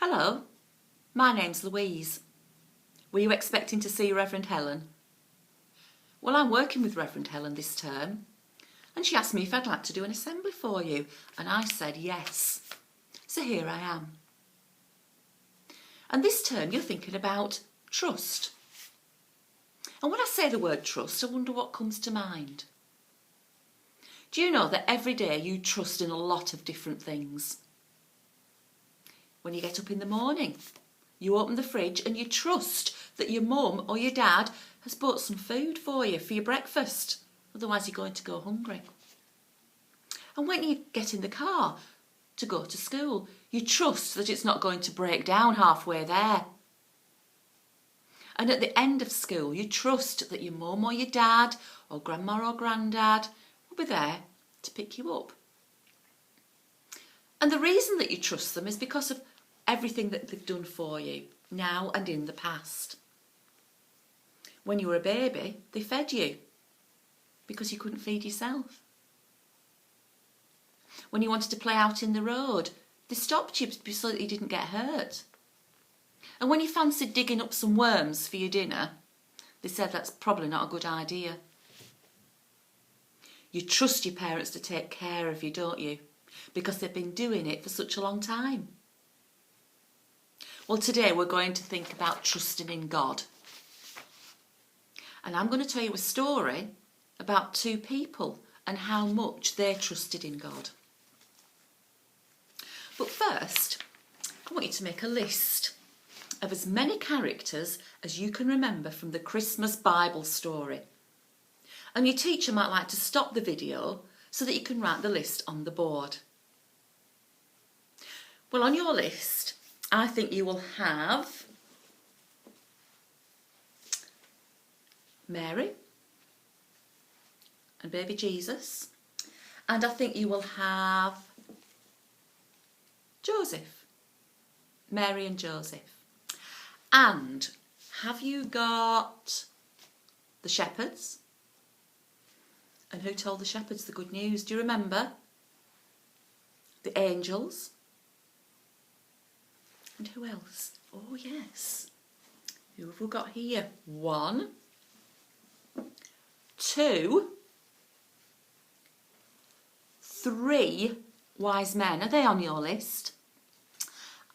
Hello, my name's Louise. Were you expecting to see Reverend Helen? Well, I'm working with Reverend Helen this term, and she asked me if I'd like to do an assembly for you, and I said yes. So here I am. And this term you're thinking about trust. And when I say the word trust, I wonder what comes to mind. Do you know that every day you trust in a lot of different things? When you get up in the morning, you open the fridge and you trust that your mum or your dad has bought some food for you for your breakfast. Otherwise you're going to go hungry. And when you get in the car to go to school, you trust that it's not going to break down halfway there. And at the end of school, you trust that your mum or your dad or grandma or granddad will be there to pick you up. And the reason that you trust them is because of everything that they've done for you, now and in the past. When you were a baby, they fed you because you couldn't feed yourself. When you wanted to play out in the road, they stopped you so that you didn't get hurt. And when you fancied digging up some worms for your dinner, they said that's probably not a good idea. You trust your parents to take care of you, don't you? Because they've been doing it for such a long time. Well, today we're going to think about trusting in God. And I'm going to tell you a story about two people and how much they trusted in God. But first, I want you to make a list of as many characters as you can remember from the Christmas Bible story. And your teacher might like to stop the video so that you can write the list on the board. Well, on your list, I think you will have Mary and baby Jesus, and I think you will have Joseph, Mary and Joseph. And have you got the shepherds? And who told the shepherds the good news? Do you remember? The angels. And who else? Oh yes. Who have we got here? 1, 2, 3 wise men. Are they on your list?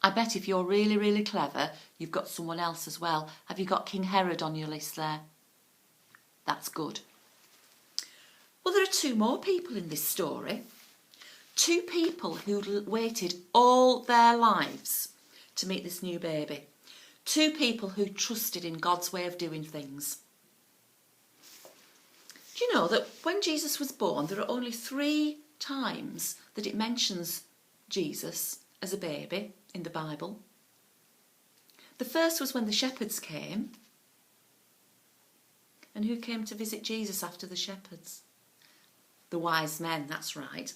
I bet if you're really, really clever, you've got someone else as well. Have you got King Herod on your list there? That's good. Well, there are 2 more people in this story. 2 people who waited all their lives to meet this new baby. 2 people who trusted in God's way of doing things. Do you know that when Jesus was born, there are only 3 times that it mentions Jesus as a baby in the Bible? The first was when the shepherds came. And who came to visit Jesus after the shepherds? The wise men, that's right.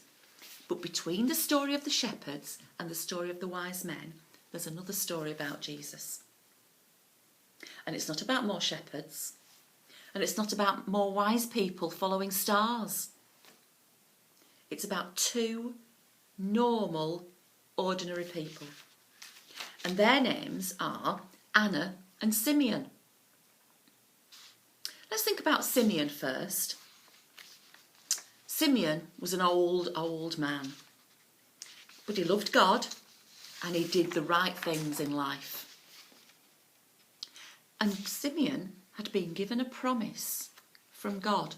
But between the story of the shepherds and the story of the wise men, there's another story about Jesus. And it's not about more shepherds. And it's not about more wise people following stars. It's about 2 normal, ordinary people. And their names are Anna and Simeon. Let's think about Simeon first. Simeon was an old man. But he loved God and he did the right things in life. And Simeon had been given a promise from God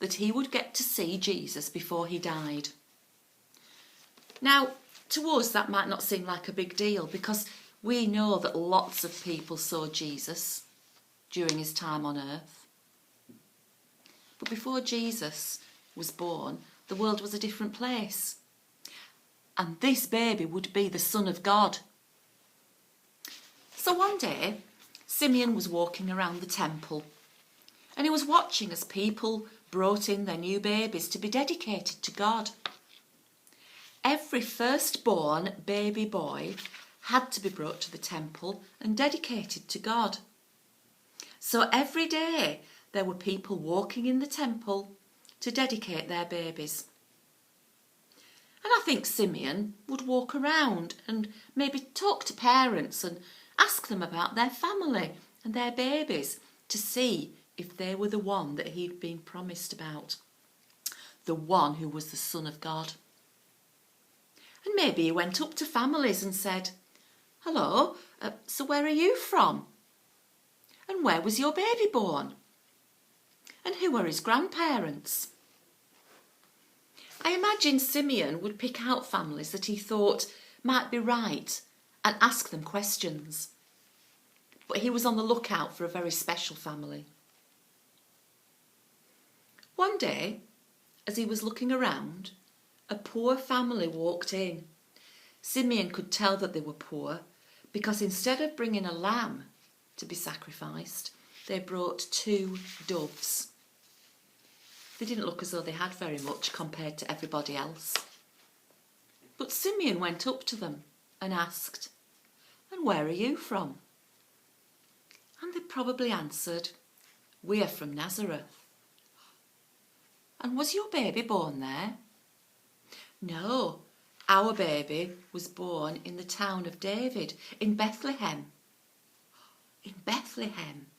that he would get to see Jesus before he died. Now, to us that might not seem like a big deal because we know that lots of people saw Jesus during his time on earth. But before Jesus was born, the world was a different place. And this baby would be the Son of God. So one day, Simeon was walking around the temple and he was watching as people brought in their new babies to be dedicated to God. Every firstborn baby boy had to be brought to the temple and dedicated to God. So every day there were people walking in the temple to dedicate their babies. And I think Simeon would walk around and maybe talk to parents and ask them about their family and their babies to see if they were the one that he'd been promised about, the one who was the Son of God. And maybe he went up to families and said, "Hello, so where are you from? And where was your baby born? And who are his grandparents?" I imagine Simeon would pick out families that he thought might be right and ask them questions. But he was on the lookout for a very special family. One day, as he was looking around, a poor family walked in. Simeon could tell that they were poor because instead of bringing a lamb to be sacrificed, they brought 2 doves. They didn't look as though they had very much compared to everybody else. But Simeon went up to them and asked, "And where are you from?" And they probably answered, "We are from Nazareth." "And was your baby born there?" "No, our baby was born in the town of David, in Bethlehem." "In Bethlehem?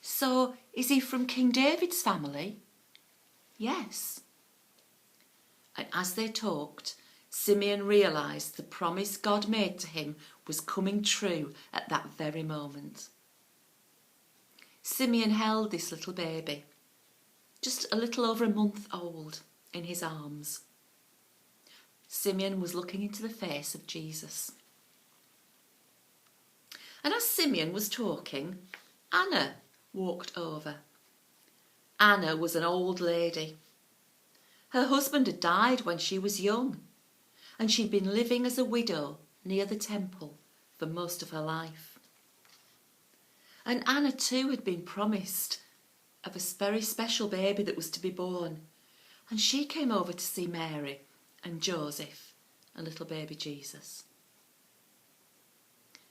So is he from King David's family?" "Yes." And as they talked, Simeon realised the promise God made to him was coming true at that very moment. Simeon held this little baby, just a little over a month old, in his arms. Simeon was looking into the face of Jesus. And as Simeon was talking, Anna walked over. Anna was an old lady. Her husband had died when she was young, and she'd been living as a widow near the temple for most of her life. And Anna too had been promised of a very special baby that was to be born, and she came over to see Mary and Joseph and little baby Jesus.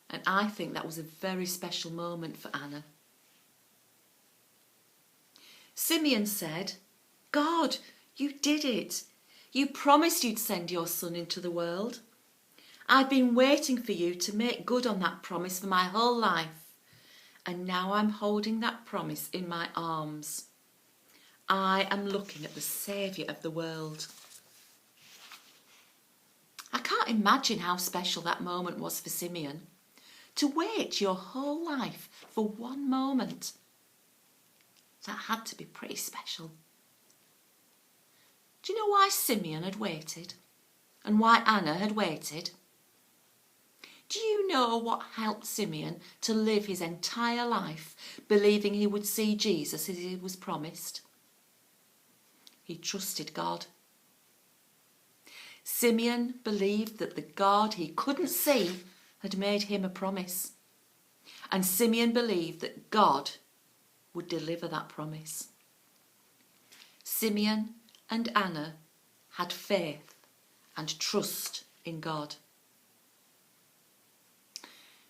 And I think that was a very special moment for Anna. Simeon said, "God, you did it. You promised you'd send your son into the world. I've been waiting for you to make good on that promise for my whole life. And now I'm holding that promise in my arms. I am looking at the Saviour of the world." I can't imagine how special that moment was for Simeon. To wait your whole life for one moment. That had to be pretty special. Do you know why Simeon had waited? And why Anna had waited? Do you know what helped Simeon to live his entire life believing he would see Jesus as he was promised? He trusted God. Simeon believed that the God he couldn't see had made him a promise. And Simeon believed that God would deliver that promise. Simeon and Anna had faith and trust in God.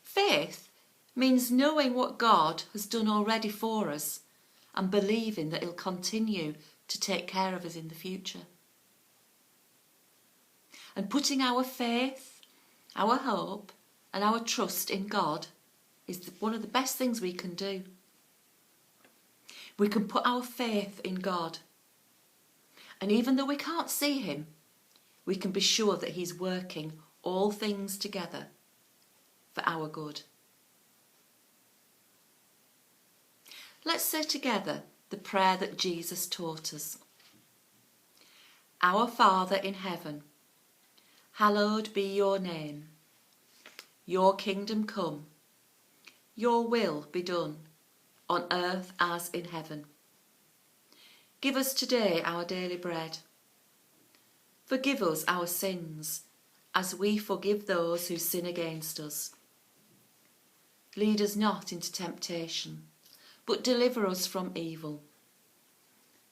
Faith means knowing what God has done already for us and believing that he'll continue to take care of us in the future. And putting our faith, our hope and our trust in God is one of the best things we can do. We can put our faith in God. And even though we can't see him, we can be sure that he's working all things together for our good. Let's say together the prayer that Jesus taught us. Our Father in heaven, hallowed be your name. Your kingdom come. Your will be done on earth as in heaven. Give us today our daily bread. Forgive us our sins as we forgive those who sin against us. Lead us not into temptation, but deliver us from evil.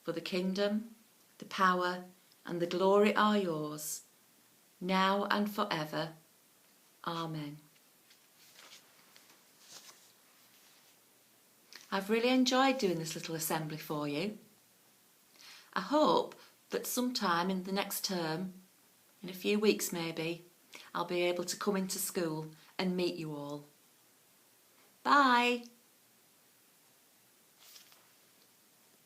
For the kingdom, the power, and the glory are yours, now and forever. Amen. I've really enjoyed doing this little assembly for you. I hope that sometime in the next term In a few weeks maybe, I'll be able to come into school and meet you all. Bye.